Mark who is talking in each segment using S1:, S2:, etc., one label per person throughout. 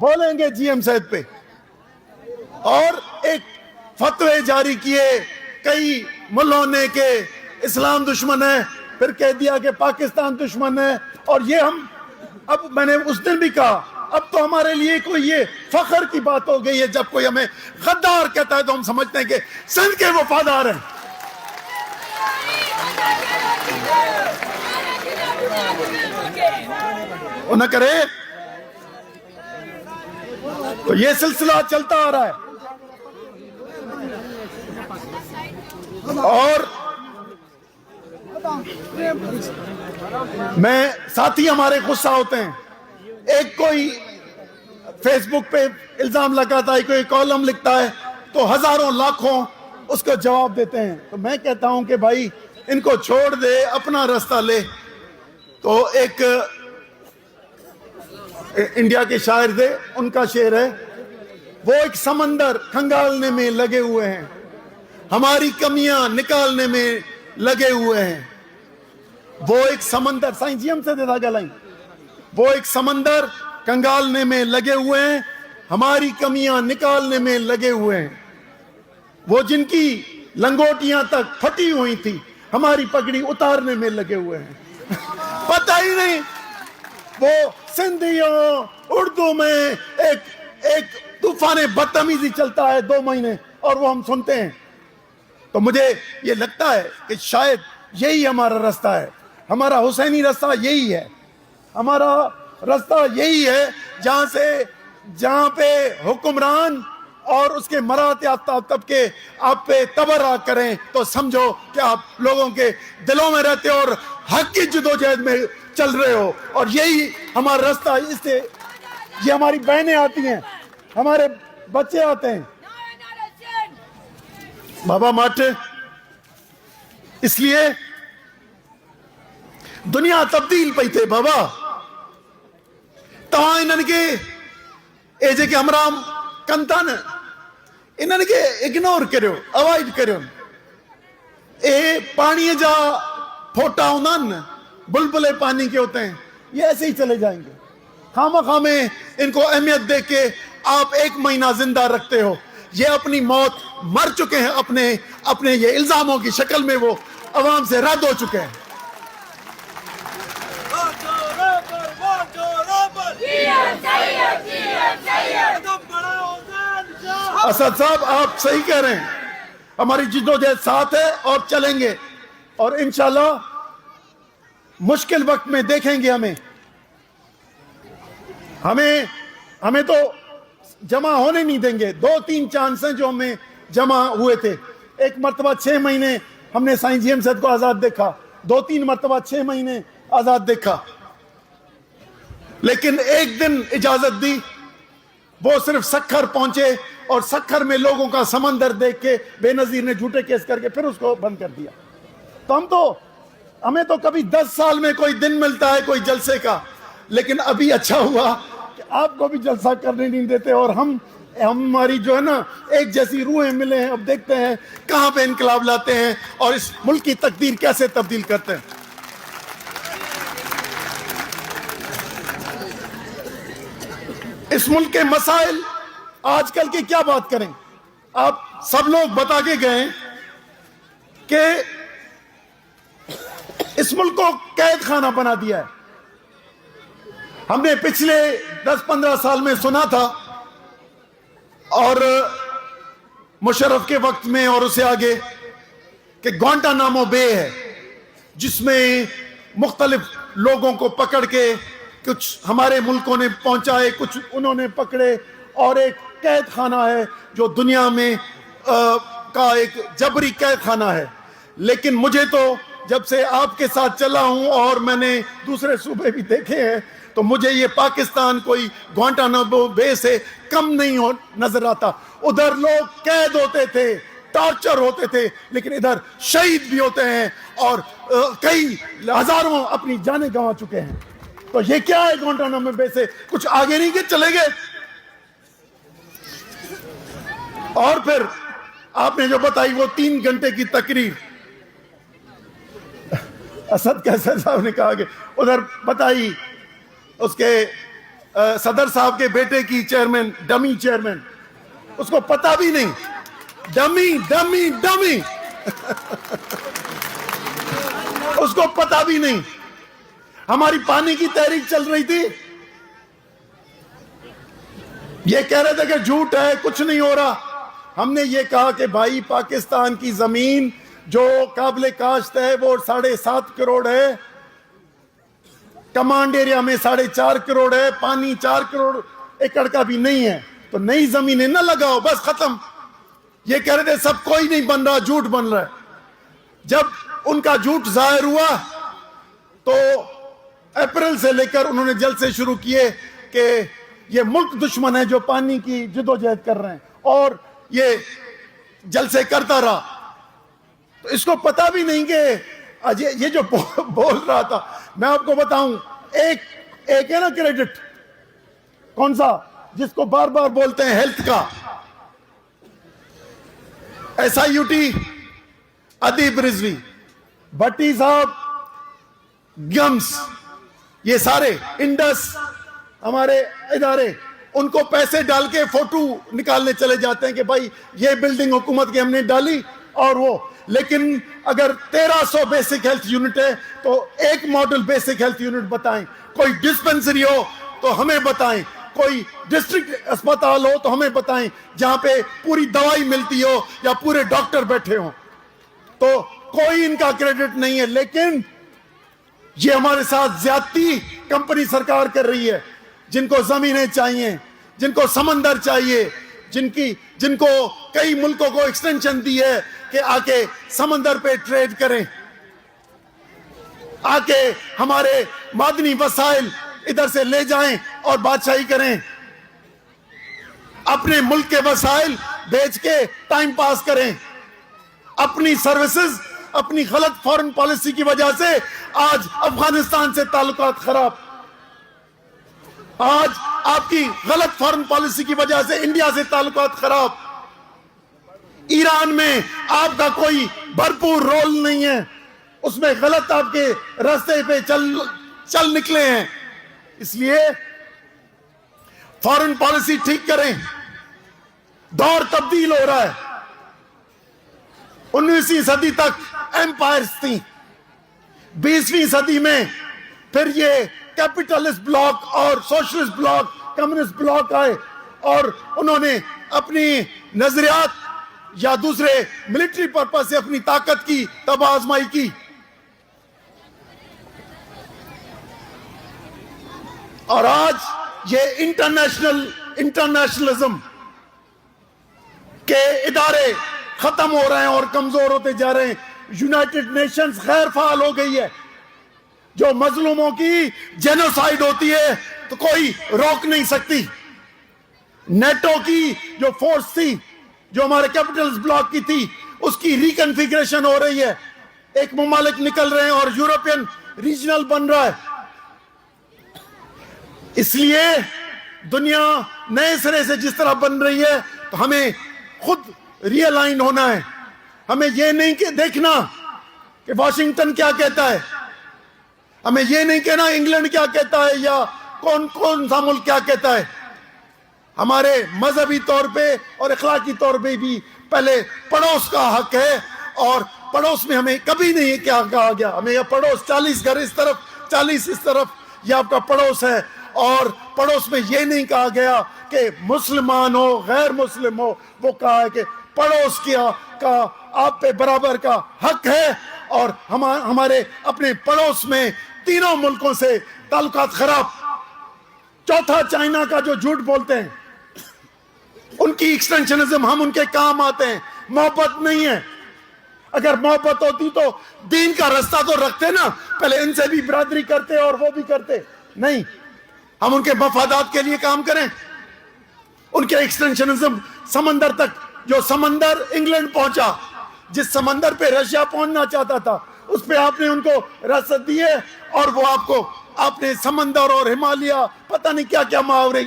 S1: بولیں گے G M صاحب پہ. اور ایک فتوے جاری کیے کئی ملوں نے کہ اسلام دشمن ہے، پھر کہہ دیا کہ پاکستان دشمن ہے. اور یہ ہم اب میں نے اس دن بھی کہا اب تو ہمارے لیے کوئی یہ فخر کی بات ہو گئی ہے جب کوئی ہمیں غدار کہتا ہے تو ہم سمجھتے ہیں کہ سندھ کے وفادار ہیں. وہ نہ کرے تو یہ سلسلہ چلتا آ رہا ہے. اور میں ساتھی ہمارے غصہ ہوتے ہیں، ایک کوئی فیس بک پہ الزام لگاتا ہے، کوئی کالم لکھتا ہے تو ہزاروں لاکھوں اس کو جواب دیتے ہیں. تو میں کہتا ہوں کہ بھائی ان کو چھوڑ دے، اپنا راستہ لے. تو ایک انڈیا کے شاعر تھے، ان کا شعر ہے، وہ ایک سمندر کھنگالنے میں لگے ہوئے ہیں، ہماری کمیاں نکالنے میں لگے ہوئے ہیں. وہ ایک سمندر سائیں جی ہم سے دیتا گلائیں، وہ ایک سمندر کنگالنے میں لگے ہوئے ہیں، ہماری کمیاں نکالنے میں لگے ہوئے ہیں. وہ جن کی لنگوٹیاں تک پھٹی ہوئی تھی ہماری پگڑی اتارنے میں لگے ہوئے ہیں. پتہ ہی نہیں وہ سندھیوں اردو میں ایک طوفان بدتمیزی چلتا ہے 2 مہینے اور وہ ہم سنتے ہیں. تو مجھے یہ لگتا ہے کہ شاید یہی ہمارا راستہ ہے، ہمارا حسینی راستہ یہی ہے، ہمارا راستہ یہی ہے جہاں پہ حکمران اور اس کے مرات یافتہ طبقے آپ پہ تبرہ کریں تو سمجھو کہ آپ لوگوں کے دلوں میں رہتے ہو اور حق کی جدوجہد میں چل رہے ہو. اور یہی ہمارا راستہ. اس سے یہ ہماری بہنیں آتی ہیں، ہمارے بچے آتے ہیں بابا ماٹھے. اس لیے دنیا تبدیل پئی تھے بابا. تواں انہن کے اے جے کے ہمراہ کن تھا نا انہن کے اگنور کریو، اوائڈ کریو. اے پانی جا پھوٹا ہوندہ نا، بلبلے پانی کے ہوتے ہیں، یہ ایسے ہی چلے جائیں گے. خامخواہ میں ان کو اہمیت دے کے آپ 1 مہینہ زندہ رکھتے ہو. یہ اپنی موت مر چکے ہیں، اپنے یہ الزاموں کی شکل میں وہ عوام سے رد ہو چکے ہیں. اسد صاحب آپ صحیح کہہ رہے ہیں، ہماری جدوجہد ساتھ ہے اور چلیں گے، اور انشاءاللہ مشکل وقت میں دیکھیں گے ہمیں تو جمع ہونے نہیں دیں گے. 2-3 چانس ہیں جو ہمیں جمع ہوئے تھے. ایک مرتبہ 6 مہینے ہم نے سائیں جی ایم صاحب کو آزاد دیکھا، 2-3 مرتبہ 6 مہینے آزاد دیکھا. لیکن ایک دن اجازت دی، وہ صرف سکھر پہنچے اور سکھر میں لوگوں کا سمندر دیکھ کے بے نظیر نے جھوٹے کیس کر کے پھر اس کو بند کر دیا. تو ہمیں تو کبھی 10 سال میں کوئی دن ملتا ہے کوئی جلسے کا، لیکن ابھی اچھا ہوا کہ آپ کو بھی جلسہ کرنے نہیں دیتے اور ہماری جو ہے نا ایک جیسی روحیں ملے ہیں. اب دیکھتے ہیں کہاں پہ انقلاب لاتے ہیں اور اس ملک کی تقدیر کیسے تبدیل کرتے ہیں. اس ملک کے مسائل آج کل کی کیا بات کریں. آپ سب لوگ بتا کے گئے کہ اس ملک کو قید خانہ بنا دیا ہے. ہم نے پچھلے 10-15 سال میں سنا تھا اور مشرف کے وقت میں اور اسے آگے کہ گوانٹانامو بے ہے جس میں مختلف لوگوں کو پکڑ کے کچھ ہمارے ملکوں نے پہنچائے، کچھ انہوں نے پکڑے، اور ایک قید خانہ ہے جو دنیا میں کا ایک جبری قید خانہ ہے. لیکن مجھے تو جب سے آپ کے ساتھ چلا ہوں اور میں نے دوسرے صوبے بھی دیکھے ہیں تو مجھے یہ پاکستان کوئی گوانٹانامو بے سے کم نہیں نظر آتا. ادھر لوگ قید ہوتے تھے، ٹارچر ہوتے تھے، لیکن ادھر شہید بھی ہوتے ہیں اور کئی ہزاروں اپنی جانیں گنوا چکے ہیں. تو یہ کیا ہے گوانٹانامو بے سے کچھ آگے نہیں کہ چلے گئے. اور پھر آپ نے جو بتائی وہ 3 گھنٹے کی تقریر، اسد کیسر صاحب نے کہا کہ ادھر بتائی اس کے صدر صاحب کے بیٹے کی چیئرمین، ڈمی چیئرمین، اس کو پتا بھی نہیں، ڈمی ڈمی ڈمی اس کو پتا بھی نہیں. ہماری پانی کی تحریک چل رہی تھی، یہ کہہ رہے تھے کہ جھوٹ ہے، کچھ نہیں ہو رہا. ہم نے یہ کہا کہ بھائی پاکستان کی زمین جو قابل کاشت ہے وہ 7.5 کروڑ ہے، کمانڈ ایریا میں 4.5 کروڑ ہے، پانی 4 کروڑ ایکڑ کا بھی نہیں ہے، تو نئی زمینیں نہ لگاؤ، بس ختم. یہ کہہ رہے تھے سب کوئی نہیں بن رہا، جھوٹ بن رہا ہے. جب ان کا جھوٹ ظاہر ہوا تو اپریل سے لے کر انہوں نے جلسے شروع کیے کہ یہ ملک دشمن ہے جو پانی کی جدوجہد کر رہے ہیں، اور یہ جلسے کرتا رہا. تو اس کو پتا بھی نہیں کہ یہ جو بول رہا تھا. میں آپ کو بتاؤں، ایک ہے نا کریڈٹ، کون سا، جس کو بار بار بولتے ہیں ہیلتھ کا، SIUT، ادیب رضوی، بھٹی صاحب، گمس، یہ سارے انڈس ہمارے ادارے، ان کو پیسے ڈال کے فوٹو نکالنے چلے جاتے ہیں کہ بھائی یہ بلڈنگ حکومت کی ہم نے ڈالی اور وہ. لیکن اگر 1300 بیسک ہیلتھ یونٹ ہے تو ایک ماڈل بیسک ہیلتھ یونٹ بتائیں. کوئی ڈسپنسری ہو تو ہمیں بتائیں، کوئی ڈسٹرکٹ اسپتال ہو تو ہمیں بتائیں جہاں پہ پوری دوائی ملتی ہو یا پورے ڈاکٹر بیٹھے ہوں. تو کوئی ان کا کریڈٹ نہیں ہے. لیکن یہ ہمارے ساتھ زیادتی کمپنی سرکار کر رہی ہے، جن کو زمینیں چاہیے، جن کو سمندر چاہیے، جن کو کئی ملکوں کو ایکسٹینشن دی ہے کہ آ کے سمندر پہ ٹریڈ کریں، آ کے ہمارے معدنی وسائل ادھر سے لے جائیں اور بادشاہی کریں، اپنے ملک کے وسائل بیچ کے ٹائم پاس کریں. اپنی سروسز، اپنی غلط فارن پالیسی کی وجہ سے آج افغانستان سے تعلقات خراب، آج آپ کی غلط فارن پالیسی کی وجہ سے انڈیا سے تعلقات خراب، ایران میں آپ کا کوئی بھرپور رول نہیں ہے، اس میں غلط آپ کے راستے پہ چل نکلے ہیں. اس لیے فارن پالیسی ٹھیک کریں. دور تبدیل ہو رہا ہے. 19ویں صدی تک ایمپائرز تھیں، 20ویں صدی میں پھر یہ کیپٹلسٹ بلاک اور سوشلسٹ بلاک، کمیونسٹ بلاک آئے اور انہوں نے اپنی نظریات یا دوسرے ملٹری پرپس سے اپنی طاقت کی تباہ آزمائی کی. اور آج یہ انٹرنیشنلزم کے ادارے ختم ہو رہے ہیں اور کمزور ہوتے جا رہے ہیں. یونائٹڈ نیشنز غیر فعال ہو گئی ہے. جو مظلوموں کی جینوسائیڈ ہوتی ہے تو کوئی روک نہیں سکتی. نیٹو کی جو فورس تھی، جو ہمارے کیپٹلز بلاک کی تھی، اس کی ریکنفیگریشن ہو رہی ہے. ایک ممالک نکل رہے ہیں اور یورپین ریجنل بن رہا ہے. اس لیے دنیا نئے سرے سے جس طرح بن رہی ہے تو ہمیں خود ری الائن ہونا ہے. ہمیں یہ نہیں کہ دیکھنا کہ واشنگٹن کیا کہتا ہے، ہمیں یہ نہیں کہنا انگلینڈ کیا کہتا ہے یا کون سا ملک کیا کہتا ہے. ہمارے مذہبی طور پہ اور اخلاقی طور پہ بھی پہلے پڑوس کا حق ہے، اور پڑوس میں ہمیں کبھی نہیں کیا کہا گیا ہمیں یہ پڑوس 40 گھر اس طرف 40 اس طرف یہ آپ کا پڑوس ہے. اور پڑوس میں یہ نہیں کہا گیا کہ مسلمان ہو غیر مسلم ہو، وہ کہا ہے کہ پڑوس کا آپ پہ برابر کا حق ہے. اور ہمارے اپنے پڑوس میں تینوں ملکوں سے تعلقات خراب. چوتھا چائنا کا جو جھوٹ بولتے ہیں، ان کی ایکسٹینشنزم، ہم ان کے کام آتے ہیں. محبت نہیں ہے. اگر محبت ہوتی تو دین کا رستہ تو رکھتے نا، پہلے ان سے بھی برادری کرتے اور وہ بھی کرتے. نہیں، ہم ان کے مفادات کے لیے کام کریں. ان کے ایکسٹینشنزم سمندر تک، جو سمندر انگلینڈ پہنچا، جس سمندر پہ رشیا پہنچنا چاہتا تھا، اس پہ آپ نے ان کو رسد دی ہے، اور وہ آپ نے سمندر اور ہمالیہ پتہ نہیں کیا کیا محاورے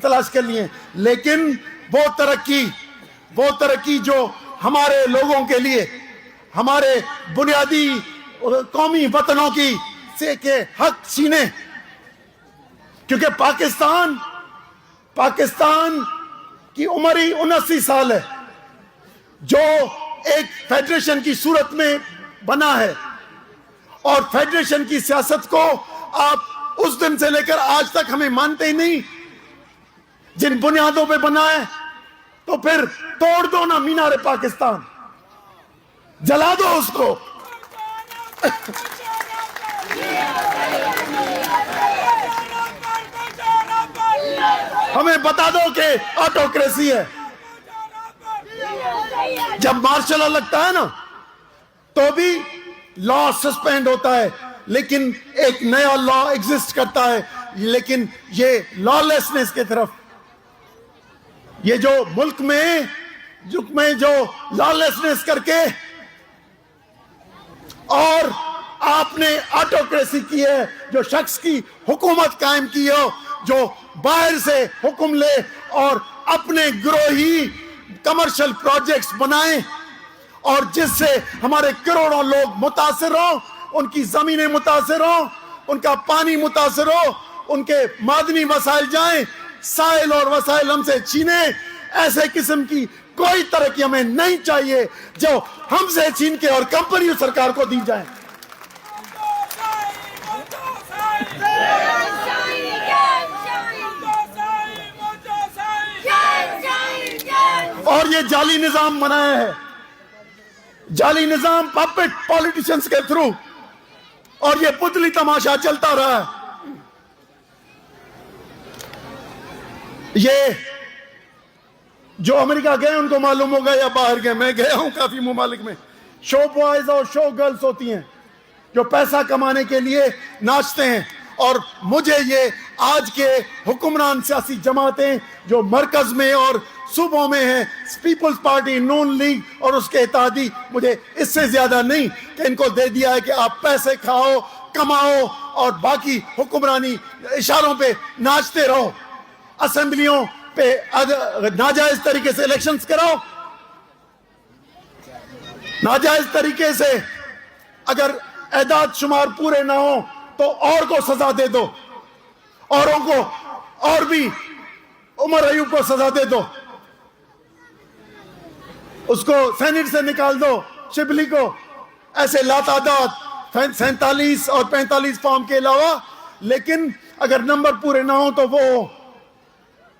S1: تلاش کر لیے. لیکن وہ ترقی جو ہمارے لوگوں کے لیے، ہمارے بنیادی قومی وطنوں کی سے کے حق چھینے، کیونکہ پاکستان کی عمر ہی 79 سال ہے، جو ایک فیڈریشن کی صورت میں بنا ہے، اور فیڈریشن کی سیاست کو آپ اس دن سے لے کر آج تک ہمیں مانتے ہی نہیں. جن بنیادوں پہ بنا ہے تو پھر توڑ دو نا مینار پاکستان، جلا دو اس کو. ہمیں بتا دو کہ آٹوکریسی ہے. جب مارشل لا لگتا ہے نا تو بھی لا سسپینڈ ہوتا ہے، لیکن ایک نیا لا ایگزسٹ کرتا ہے. لیکن یہ لا لیسنس کی طرف، یہ جو ملک میں جو لا لیسنس کر کے اور آپ نے آٹوکریسی کی ہے، جو شخص کی حکومت قائم کی ہو، جو باہر سے حکم لے اور اپنے گروہی کمرشل پروجیکٹس بنائیں، اور جس سے ہمارے کروڑوں لوگ متاثر ہوں، ان کی زمینیں متاثر ہوں، ان کا پانی متاثر ہو، ان کے معدنی وسائل جائیں، سائل اور وسائل ہم سے چھینے. ایسے قسم کی کوئی ترقی ہمیں نہیں چاہیے جو ہم سے چھین کے اور کمپنی سرکار کو دی جائیں. اور یہ جعلی نظام بنایا ہے، جعلی نظام پپٹ پولیٹیشنز کے تھرو، اور یہ پتلی تماشا چلتا رہا ہے. یہ جو امریکہ گئے ان کو معلوم ہوگا یا باہر گئے، میں گیا ہوں کافی ممالک میں، شو بوائز اور شو گرلز ہوتی ہیں جو پیسہ کمانے کے لیے ناچتے ہیں. اور مجھے یہ آج کے حکمران سیاسی جماعتیں جو مرکز میں اور صوبوں میں ہیں، پیپلز پارٹی، نون لیگ اور اس کے اتحادی، مجھے اس سے زیادہ نہیں کہ ان کو دے دیا ہے کہ آپ پیسے کھاؤ، کماؤ اور باقی حکمرانی اشاروں پہ ناچتے رہو، اسمبلیوں پہ ناجائز طریقے سے الیکشنز کراؤ، ناجائز طریقے سے اگر اعداد شمار پورے نہ ہوں تو اور کو سزا دے دو، اوروں کو، اور بھی عمر ایوب کو سزا دے دو، اس کو سینٹ سے نکال دو، شبلی کو، ایسے لاتعداد 47 اور 45 فارم کے علاوہ. لیکن اگر نمبر پورے نہ ہوں تو وہ،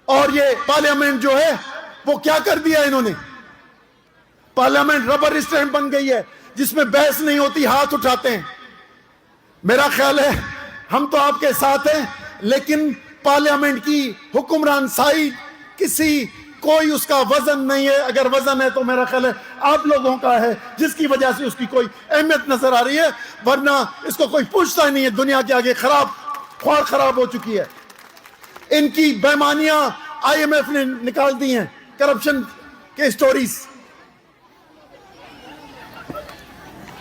S1: اور یہ پارلیمنٹ جو ہے وہ کیا کر دیا انہوں نے، پارلیمنٹ ربر اسٹیمپ بن گئی ہے جس میں بحث نہیں ہوتی، ہاتھ اٹھاتے ہیں. میرا خیال ہے ہم تو آپ کے ساتھ ہیں، لیکن پارلیمنٹ کی حکمران سائی کوئی اس کا وزن نہیں ہے. اگر وزن ہے تو میرا خیال ہے آپ لوگوں کا ہے، جس کی وجہ سے اس کی کوئی اہمیت نظر آ رہی ہے، ورنہ اس کو کوئی پوچھتا ہی نہیں ہے. دنیا کے آگے خراب ہو چکی ہے. ان کی بیمانیاں IMF نے نکال دی ہیں، کرپشن کے سٹوریز.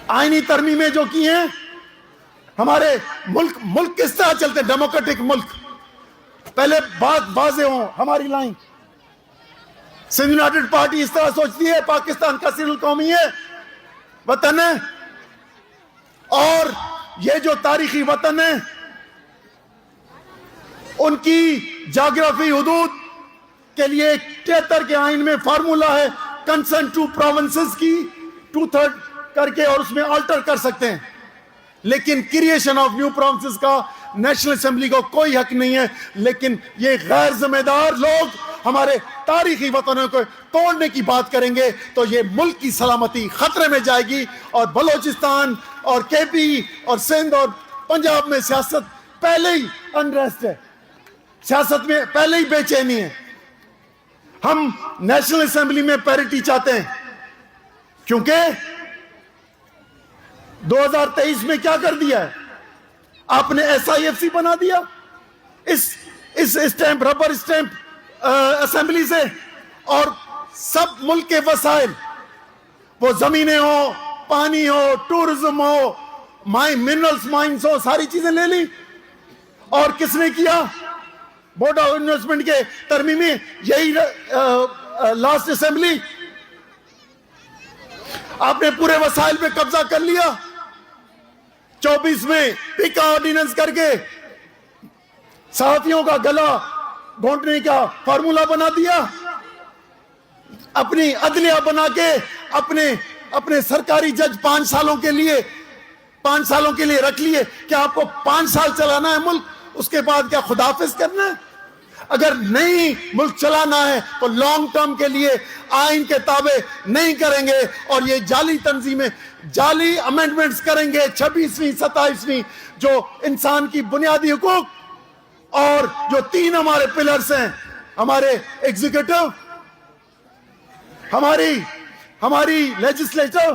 S1: آئینی ترمیمیں جو کی ہیں، ہمارے ملک کس طرح چلتے، ڈیموکریٹک ملک. پہلے بات واضح ہو ہماری لائن. سندھ یونائیٹڈ پارٹی اس طرح سوچتی ہے پاکستان کثیر القومی ہے، وطن ہے، اور یہ جو تاریخی وطن ہے ان کی جاگرافی حدود کے لیے 73 کے آئین میں فارمولا ہے، کنسنٹ ٹو پروونسز کی 2/3 کر کے اور اس میں آلٹر کر سکتے ہیں. لیکن کریشن آف نیو پروونسز کا نیشنل اسمبلی کو کوئی حق نہیں ہے. لیکن یہ غیر ذمہ دار لوگ ہمارے تاریخی وطنوں کو توڑنے کی بات کریں گے تو یہ ملک کی سلامتی خطرے میں جائے گی. اور بلوچستان اور KP اور سندھ اور پنجاب میں سیاست پہلے ہی انریسٹ ہے، سیاست میں پہلے ہی بے چینی ہے. ہم نیشنل اسمبلی میں پیرٹی چاہتے ہیں کیونکہ 2023 میں کیا کر دیا ہے آپ نے، SIFC بنا دیا اس اسٹیمپ، ربر اسٹیمپ اسمبلی سے، اور سب ملک کے وسائل، وہ زمینیں ہو، پانی ہو، ٹورزم ہو، منرلز مائنز ہو، ساری چیزیں لے لی. اور کس نے کیا؟ بورڈ آف انویسٹمنٹ کے ترمیمی، یہی لاسٹ اسمبلی. آپ نے پورے وسائل پہ قبضہ کر لیا. 24 میں پیکا آرڈیننس کر کے صحافیوں کا گلا گھونٹنے کا فارمولا بنا دیا, اپنی عدلیہ بنا کے اپنے سرکاری جج 5 سالوں کے لیے رکھ لیے. کیا آپ کو 5 سال چلانا ہے ملک, اس کے بعد کیا خداحافظ کرنا ہے؟ اگر نہیں ملک چلانا ہے تو لانگ ٹرم کے لیے آئین کے تابع نہیں کریں گے, اور یہ جعلی تنظیمیں جعلی امینڈمنٹس کریں گے 26ویں 27ویں, جو انسان کی بنیادی حقوق اور جو 3 ہمارے پلرز ہیں, ہمارے ایگزیکٹو, ہماری لیجسلیچر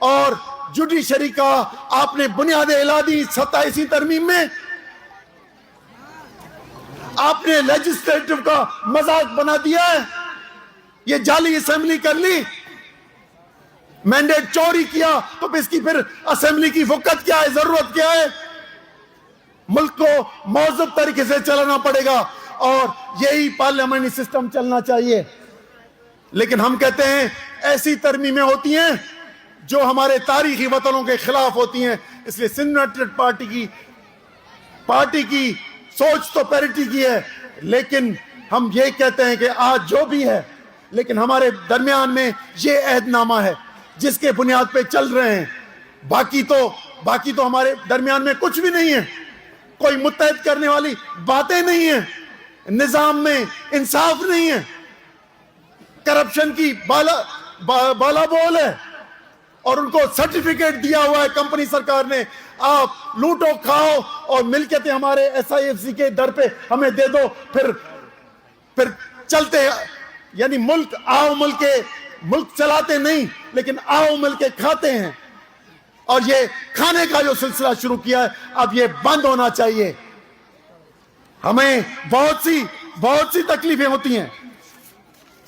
S1: اور جوڈیشری کا آپ نے بنیاد الہی 27ویں ترمیم میں آپ نے لیجسلیٹو کا مذاق بنا دیا ہے. یہ جعلی اسمبلی کر لی, مینڈیٹ چوری کیا, تو اس کی پھر اسمبلی کی وقت کیا ہے, ضرورت کیا ہے؟ ملک کو موزب طریقے سے چلانا پڑے گا, اور یہی پارلیمنٹری سسٹم چلنا چاہیے. لیکن ہم کہتے ہیں ایسی ترمیمیں ہوتی ہیں جو ہمارے تاریخی وطنوں کے خلاف ہوتی ہیں. اس لیے سندھ یونائیٹڈ پارٹی کی سوچ تو پیرٹی کی ہے, لیکن ہم یہ کہتے ہیں کہ آج جو بھی ہے, لیکن ہمارے درمیان میں یہ عہد نامہ ہے جس کے بنیاد پہ چل رہے ہیں. باقی تو ہمارے درمیان میں کچھ بھی نہیں ہے, کوئی متحد کرنے والی باتیں نہیں ہیں, نظام میں انصاف نہیں ہے, کرپشن کی بالا بول ہے, اور ان کو سرٹیفکیٹ دیا ہوا ہے کمپنی سرکار نے, آپ لوٹو کھاؤ اور ملکیتیں ہمارے SIFC کے در پہ ہمیں دے دو, پھر چلتے, یعنی ملک چلاتے نہیں, لیکن آؤ مل کے کھاتے ہیں. اور یہ کھانے کا جو سلسلہ شروع کیا ہے, اب یہ بند ہونا چاہیے. ہمیں بہت سی تکلیفیں ہوتی ہیں,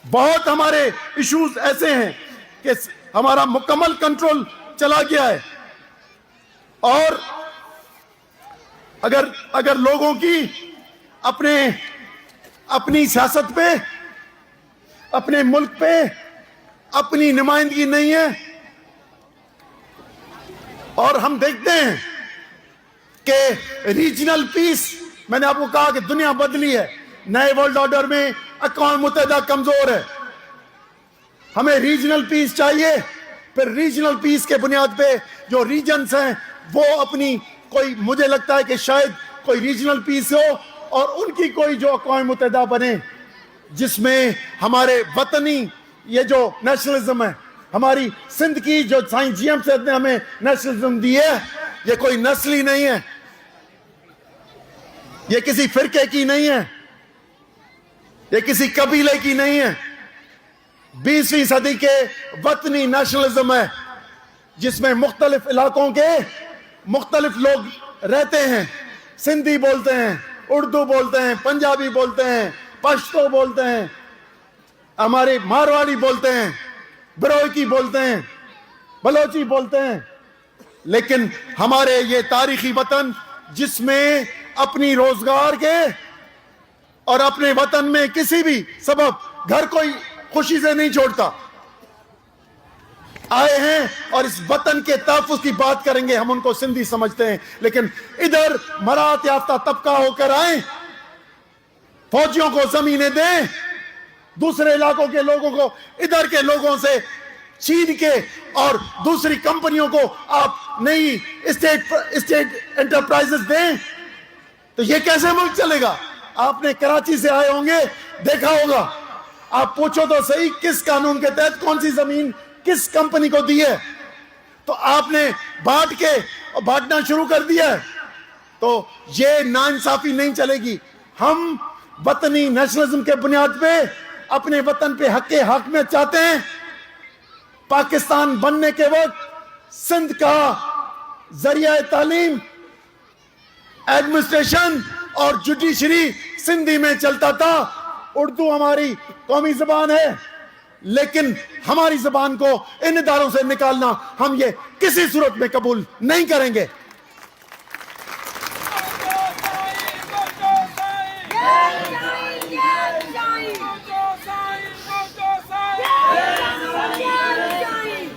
S1: بہت ہمارے ایشوز ایسے ہیں کہ ہمارا مکمل کنٹرول چلا گیا ہے, اور اگر لوگوں کی اپنی سیاست پہ, اپنے ملک پہ اپنی نمائندگی نہیں ہے, اور ہم دیکھتے ہیں کہ ریجنل پیس, میں نے آپ کو کہا کہ دنیا بدلی ہے, نئے ورلڈ آرڈر میں اقوام متحدہ کمزور ہے, ہمیں ریجنل پیس چاہیے. پھر ریجنل پیس کے بنیاد پہ جو ریجنز ہیں وہ اپنی مجھے لگتا ہے کہ شاید کوئی ریجنل پیس ہو, اور ان کی کوئی جو اقوام متحدہ بنے جس میں ہمارے وطنی یہ جو نیشنلزم ہے, ہماری سندھ کی جو سائنس جی ایم صاحب نے ہمیں نیشنلزم دی ہے, یہ کوئی نسلی نہیں ہے, یہ کسی فرقے کی نہیں ہے, یہ کسی قبیلے کی نہیں ہے. 20ویں صدی کے وطنی نیشنلزم ہے جس میں مختلف علاقوں کے مختلف لوگ رہتے ہیں, سندھی بولتے ہیں, اردو بولتے ہیں, پنجابی بولتے ہیں, پشتو بولتے ہیں, ہمارے مارواڑی بولتے ہیں, بروئکی بولتے ہیں, بلوچی بولتے ہیں. لیکن ہمارے یہ تاریخی وطن جس میں اپنی روزگار کے اور اپنے وطن میں کسی بھی سبب گھر کوئی خوشی سے نہیں چھوڑتا, آئے ہیں اور اس وطن کے تحفظ کی بات کریں گے, ہم ان کو سندھی سمجھتے ہیں, لیکن ادھر مراعات یافتہ طبقہ ہو کر آئیں, فوجیوں کو زمینیں دیں, دوسرے علاقوں کے لوگوں کو ادھر کے لوگوں سے چھین کے, اور دوسری کمپنیوں کو آپ نئی اسٹیٹ انٹرپرائزز دیں, تو یہ کیسے ملک چلے گا؟ آپ نے کراچی سے آئے ہوں گے, دیکھا ہوگا, آپ پوچھو تو صحیح کس قانون کے تحت کون سی زمین کس کمپنی کو دی ہے, تو آپ نے بانٹ کے اور بانٹنا شروع کر دیا ہے. تو یہ ناانصافی نہیں چلے گی. ہم وطنی نیشنلزم کے بنیاد پہ اپنے وطن پہ حق حاکمیت چاہتے ہیں. پاکستان بننے کے وقت سندھ کا ذریعہ تعلیم, ایڈمنسٹریشن اور جوڈیشری سندھی میں چلتا تھا. اردو ہماری قومی زبان ہے, لیکن ہماری زبان کو ان اداروں سے نکالنا ہم یہ کسی صورت میں قبول نہیں کریں گے.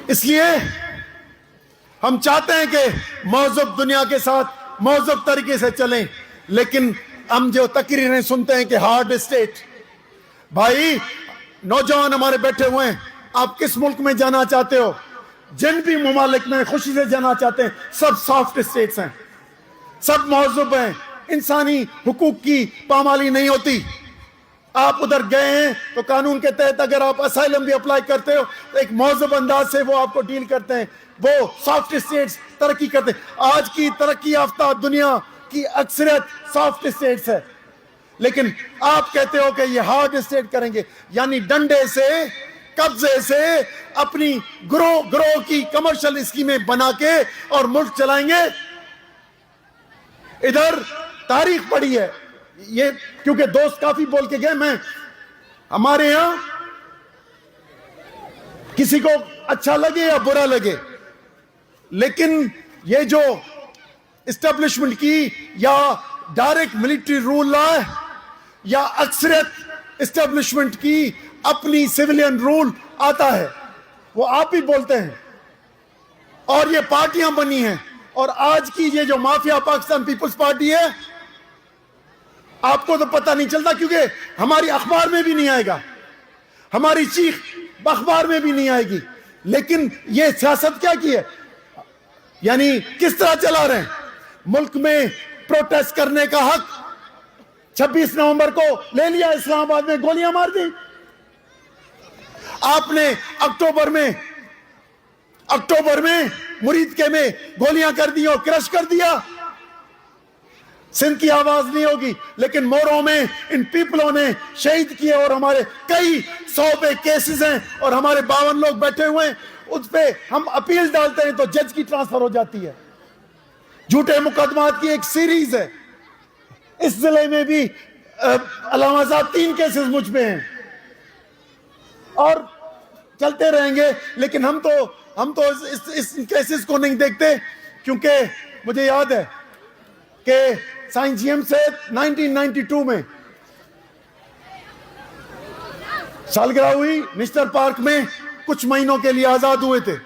S1: اس لیے ہم چاہتے ہیں کہ مہذب دنیا کے ساتھ مہذب طریقے سے چلیں. لیکن ہم جو تقریریں سنتے ہیں کہ ہارڈ اسٹیٹ، بھائی نوجوان ہمارے بیٹھے ہوئے ہیں، آپ کس ملک میں جانا چاہتے ہو؟ جن بھی ممالک میں خوشی سے جانا چاہتے ہیں سب سافٹ اسٹیٹس ہیں، سب مہذب ہیں، انسانی حقوق کی پامالی نہیں ہوتی. آپ ادھر گئے ہیں تو قانون کے تحت اگر آپ اسائلم بھی اپلائی کرتے ہو تو ایک مہذب انداز سے وہ آپ کو ڈیل کرتے ہیں. وہ سافٹ اسٹیٹس ترقی کرتے ہیں. آج کی ترقی یافتہ دنیا کی اکثریت سافٹ اسٹیٹس ہے، لیکن آپ کہتے ہو کہ یہ ہارڈ اسٹیٹ کریں گے، یعنی ڈنڈے سے، قبضے سے اپنی گروہ کی کمرشل اسکیمیں بنا کے اور ملک چلائیں گے. ادھر تاریخ پڑھی ہے یہ، کیونکہ دوست کافی بول کے گئے. میں ہمارے ہاں کسی کو اچھا لگے یا برا لگے، لیکن یہ جو اسٹیبلشمنٹ کی یا ڈائریکٹ ملٹری رول ہے یا اکثریت اسٹیبلشمنٹ کی اپنی سیولین رول آتا ہے، وہ آپ ہی بولتے ہیں. اور یہ پارٹیاں بنی ہیں، اور آج کی یہ جو مافیا پاکستان پیپلز پارٹی ہے، آپ کو تو پتہ نہیں چلتا کیونکہ ہماری اخبار میں بھی نہیں آئے گا، ہماری چیخ اخبار میں بھی نہیں آئے گی. لیکن یہ سیاست کیا کی ہے، یعنی کس طرح چلا رہے ہیں؟ ملک میں پروٹیسٹ کرنے کا حق 26 نومبر کو لے لیا، اسلام آباد میں گولیاں مار دی. آپ نے اکتوبر میں مرید کے میں گولیاں کر دی اور کرش کر دیا. سندھ کی آواز نہیں ہوگی، لیکن موروں میں ان پیپلوں نے شہید کیے، اور ہمارے کئی 100 پہ کیسز ہیں اور ہمارے 52 لوگ بیٹھے ہوئے ہیں. اس پہ ہم اپیل ڈالتے ہیں تو جج کی ٹرانسفر ہو جاتی ہے. جھوٹے مقدمات کی ایک سیریز ہے. اس ضلع میں بھی علامہ صاحب 3 کیسز مجھ پہ ہیں اور چلتے رہیں گے. لیکن ہم تو اس کیسز کو نہیں دیکھتے، کیونکہ مجھے یاد ہے کہ سائنس جی ایم سے 1992 میں سالگرہ ہوئی، نشتر پارک میں کچھ مہینوں کے لیے آزاد ہوئے تھے.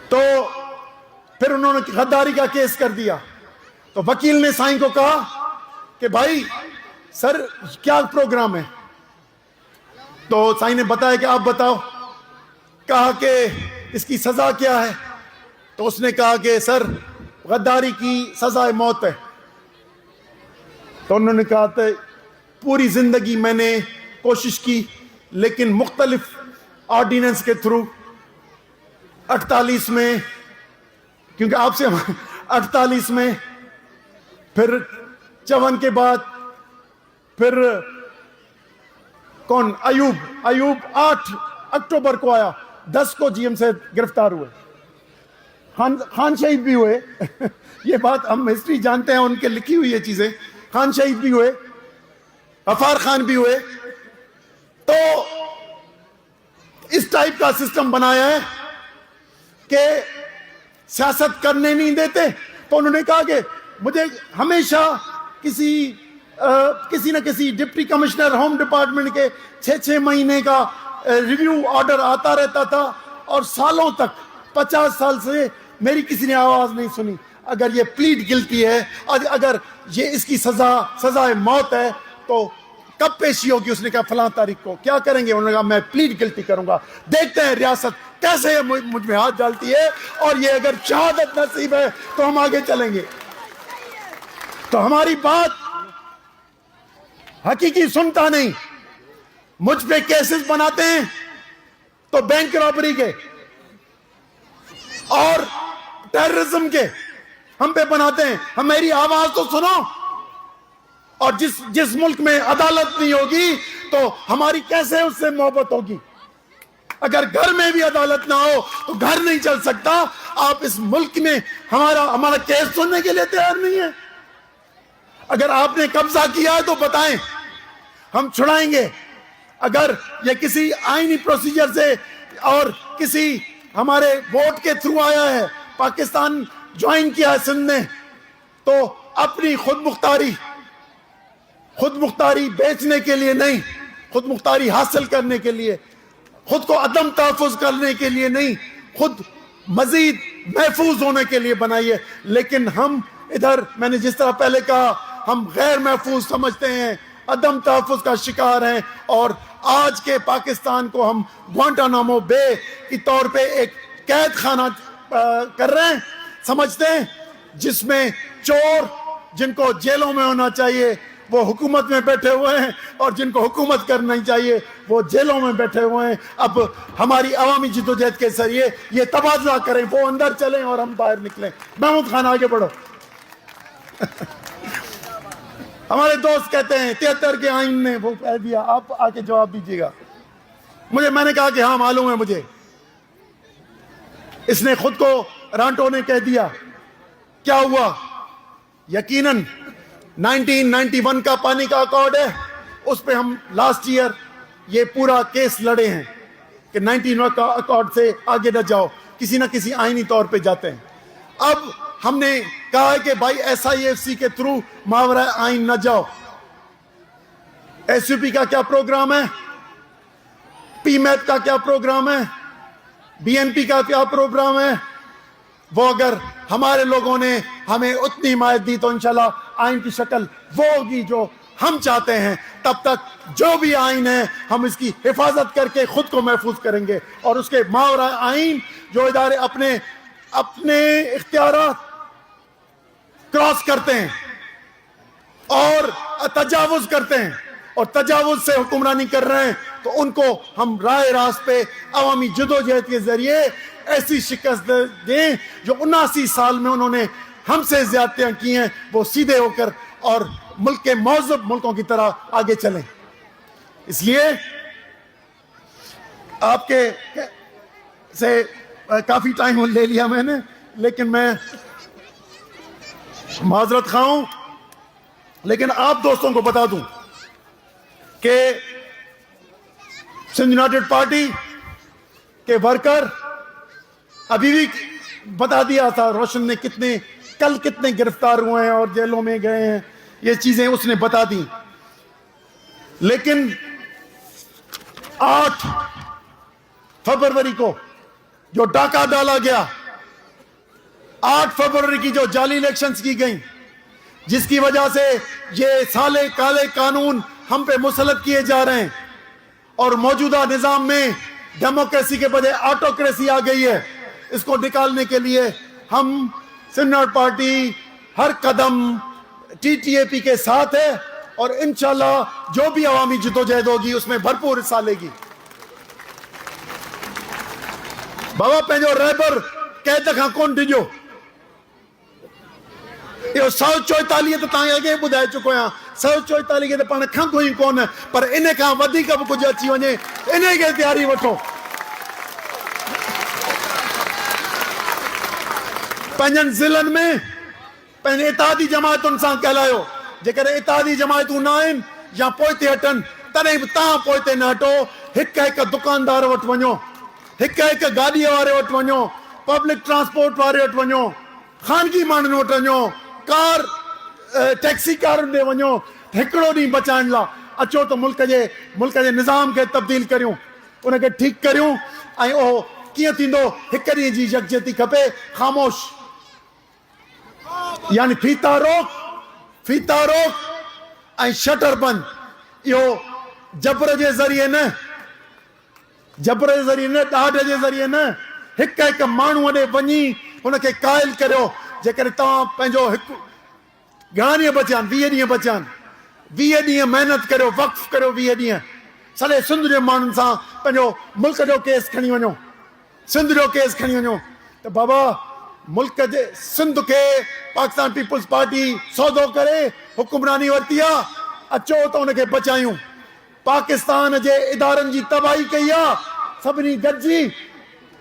S1: تو پھر انہوں نے غداری کا کیس کر دیا. تو وکیل نے سائن کو کہا کہ بھائی سر کیا پروگرام ہے؟ تو سائن نے بتایا کہ آپ بتاؤ. کہا کہ اس کی سزا کیا ہے؟ تو اس نے کہا کہ سر غداری کی سزا موت ہے. تو انہوں نے کہا کہ پوری زندگی میں نے کوشش کی، لیکن مختلف آرڈیننس کے تھرو 48 میں، کیونکہ آپ سے 48 میں، پھر 54 کے بعد، پھر کون ایوب 8 اکتوبر کو آیا، 10 کو جی ایم سے گرفتار ہوئے. خان شہید بھی ہوئے. یہ بات ہم ہسٹری جانتے ہیں، ان کے لکھی ہوئی یہ چیزیں. خان شہید بھی ہوئے، غفار خان بھی ہوئے. تو اس ٹائپ کا سسٹم بنایا ہے کہ سیاست کرنے نہیں دیتے. تو انہوں نے کہا کہ مجھے ہمیشہ کسی نہ کسی ڈپٹی کمشنر ہوم ڈپارٹمنٹ کے 6 مہینے کا ریویو آرڈر آتا رہتا تھا، اور سالوں تک 50 سال سے میری کسی نے آواز نہیں سنی. اگر یہ پلیڈ گلٹی ہے، اگر یہ اس کی سزا موت ہے، تو کب پیشی ہوگی؟ اس نے کہا فلاں تاریخ کو. کیا کریں گے؟ انہوں نے کہا میں پلیڈ گلٹی کروں گا. دیکھتے ہیں ریاست کیسے مجھ میں ہاتھ ڈالتی ہے، اور یہ اگر شہادت نصیب ہے تو ہم آگے چلیں گے. تو ہماری بات حقیقی سنتا نہیں. مجھ پہ کیسز بناتے ہیں تو بینک رابری کے اور ٹیررزم کے ہم پہ بناتے ہیں. ہم میری آواز تو سنو. اور جس ملک میں عدالت نہیں ہوگی تو ہماری کیسے اس سے محبت ہوگی؟ اگر گھر میں بھی عدالت نہ ہو تو گھر نہیں چل سکتا. آپ اس ملک میں ہمارا کیس سننے کے لیے تیار نہیں ہے. اگر آپ نے قبضہ کیا ہے تو بتائیں، ہم چھڑائیں گے. اگر یہ کسی آئینی پروسیجر سے اور کسی ہمارے ووٹ کے تھرو آیا ہے، پاکستان جوائن کیا ہے سندھ نے، تو اپنی خود مختاری بیچنے کے لیے نہیں، خود مختاری حاصل کرنے کے لیے، خود کو عدم تحفظ کرنے کے لیے نہیں، خود مزید محفوظ ہونے کے لیے بنائی ہے. لیکن ہم ادھر میں نے جس طرح پہلے کہا ہم غیر محفوظ سمجھتے ہیں, عدم تحفظ کا شکار ہیں, اور آج کے پاکستان کو ہم گوانٹانامو بے کی طور پہ ایک قید خانہ کر رہے ہیں سمجھتے ہیں, جس میں چور جن کو جیلوں میں ہونا چاہیے وہ حکومت میں بیٹھے ہوئے ہیں, اور جن کو حکومت کرنا چاہیے وہ جیلوں میں بیٹھے ہوئے ہیں. اب ہماری عوامی جدوجہد کے ذریعے یہ تبادلہ کریں, وہ اندر چلیں اور ہم باہر نکلیں. محمود خان آگے بڑھو. ہمارے دوست کہتے ہیں 73 کے آئین نے وہ کہہ دیا, آپ آ کے جواب دیجیے گا. میں نے کہا کہ ہاں معلوم ہے مجھے, اس نے خود کو رانٹو نے کہہ دیا. کیا ہوا؟ یقیناً 1991 کا پانی کا ایکارڈ ہے, اس پہ ہم لاسٹ ایئر یہ پورا کیس لڑے ہیں کہ 1991 کا ایکارڈ سے آگے نہ جاؤ, کسی نہ کسی آئینی طور پہ جاتے ہیں. اب ہم نے کہا ہے کہ بھائی SIFC کے تھرو ماورائے آئین نہ جاؤ. SUP کا کیا پروگرام ہے, PMAP کا کیا پروگرام ہے, BNP کا کیا پروگرام ہے, وہ اگر ہمارے لوگوں نے ہمیں اتنی حمایت دی تو انشاءاللہ آئین کی شکل وہ ہوگی جو ہم چاہتے ہیں. تب تک جو بھی آئین ہے ہم اس کی حفاظت کر کے خود کو محفوظ کریں گے, اور اس کے ماورائے آئین جو ادارے اپنے اختیارات کراس کرتے ہیں اور تجاوز کرتے ہیں اور تجاوز سے حکمرانی کر رہے ہیں, تو ان کو ہم راہ راست پہ عوامی جدوجہد کے ذریعے ایسی شکست دیں جو 79 سال میں انہوں نے ہم سے زیادتیاں کی ہیں, وہ سیدھے ہو کر اور ملک کے مہذب ملکوں کی طرح آگے چلیں. اس لیے آپ کے سے کافی ٹائم لے لیا میں نے, لیکن میں معذرت خواہ ہوں, لیکن آپ دوستوں کو بتا دوں کہ سندھ یونائیٹڈ پارٹی کے ورکر ابھی بھی بتا دیا تھا, روشن نے کل کتنے گرفتار ہوئے ہیں اور جیلوں میں گئے ہیں, یہ چیزیں اس نے بتا دی. لیکن 8 فروری کو جو ڈاکہ ڈالا گیا, 8 فروری کی جو جعلی الیکشنز کی گئیں, جس کی وجہ سے یہ سالے کالے قانون ہم پہ مسلط کیے جا رہے ہیں, اور موجودہ نظام میں ڈیموکریسی کے بجائے آٹوکریسی آ گئی ہے. اس کو نکالنے کے لیے ہم سندھ یونائیٹڈ پارٹی ہر قدم TTAP کے ساتھ ہے, اور انشاءاللہ جو بھی عوامی جدوجہد ہوگی اس میں بھرپور حصہ لے گی. بابا پنجو رہبر قید کھاں کون ڈجو, یہ 144 تو تائیں اگے بدھائے چکو ہیں, 144 کے تو پانے کھنگ ہوئی کون ہے, پر انہیں کھاں ودی کا بھی کچھ اچھی ونے, انہیں کے تیاری وٹھو. پنجن ضلعن میں پہنے اتحادی جماعتوں سان کہلائیو, جیکر اتحادی جماعتوں نہ آئین یا پوئتے ہٹن تنہیں بھی تاں پوئتے نہ ہٹو, ایک دکاندار وٹ ونو, ایک گاڑی وارے وٹ ونو, پبلک ٹرانسپورٹ وارے وٹ ونو, خانگی مانن وٹ ونو, کار ٹیکسی کارن دے ونو, ہکڑو ڈی بچائن لا اچو تو ملک جے نظام کے تبدیل کریوں, انہیں کے ٹھیک کریوں, آئیں او کیے تیندو ایک ڈی جی یکجہتی کھپے, خاموش یعنی فیتا روک آئیں شٹر بند. یہ جبر جے ذریعے نہ ڈاڈ جے ذریعے نہ, ایک مانو دے ونی ان کے قائل کریو. جیکر تاں پنجو گھنا ڈینہں بچان, 20 ڈینہں بچان, 20 ڈینہں محنت کریو, وقف کریو 20 ڈینہں, سڑے سندھ جو مانن سان پنجو ملک جو کیس کھنی ونو, سندھ جو کیس کھنی ونو. تو بابا ملک جے سندھ کے پاکستان پیپلز پارٹی سودو کرے حکمرانی ورتی آ, اچو تو ان کے بچائیوں. پاکستان جے ادارن جی تباہی کئی آ, سبنی گجی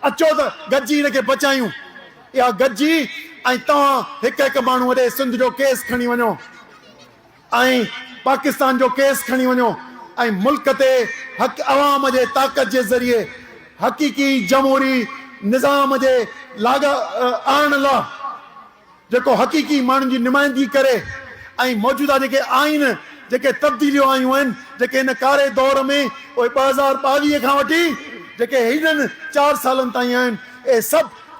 S1: اچو تو گجی ان کے بچائیوں. یا گجی آئیں تاں ایک مانو دے سندھ جو کیس کھنی ونو, آئیں پاکستان جو کیس کھنی ونو, آئیں ملک تے حق عوام جے طاقت جے ذریعے حقیقی جمہوری نظام جے لاگا آن لا, جیکو حقیقی مانن جی نمائندگی کرے. آئیں موجودہ جے کے آئین جے کے تبدیلیوں آئیوں ہیں, جے کے ان کارے دور میں 2022 کھاں وٹی جے کے ہیڈن 4 سالن تائیں آئین, اے سب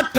S1: 8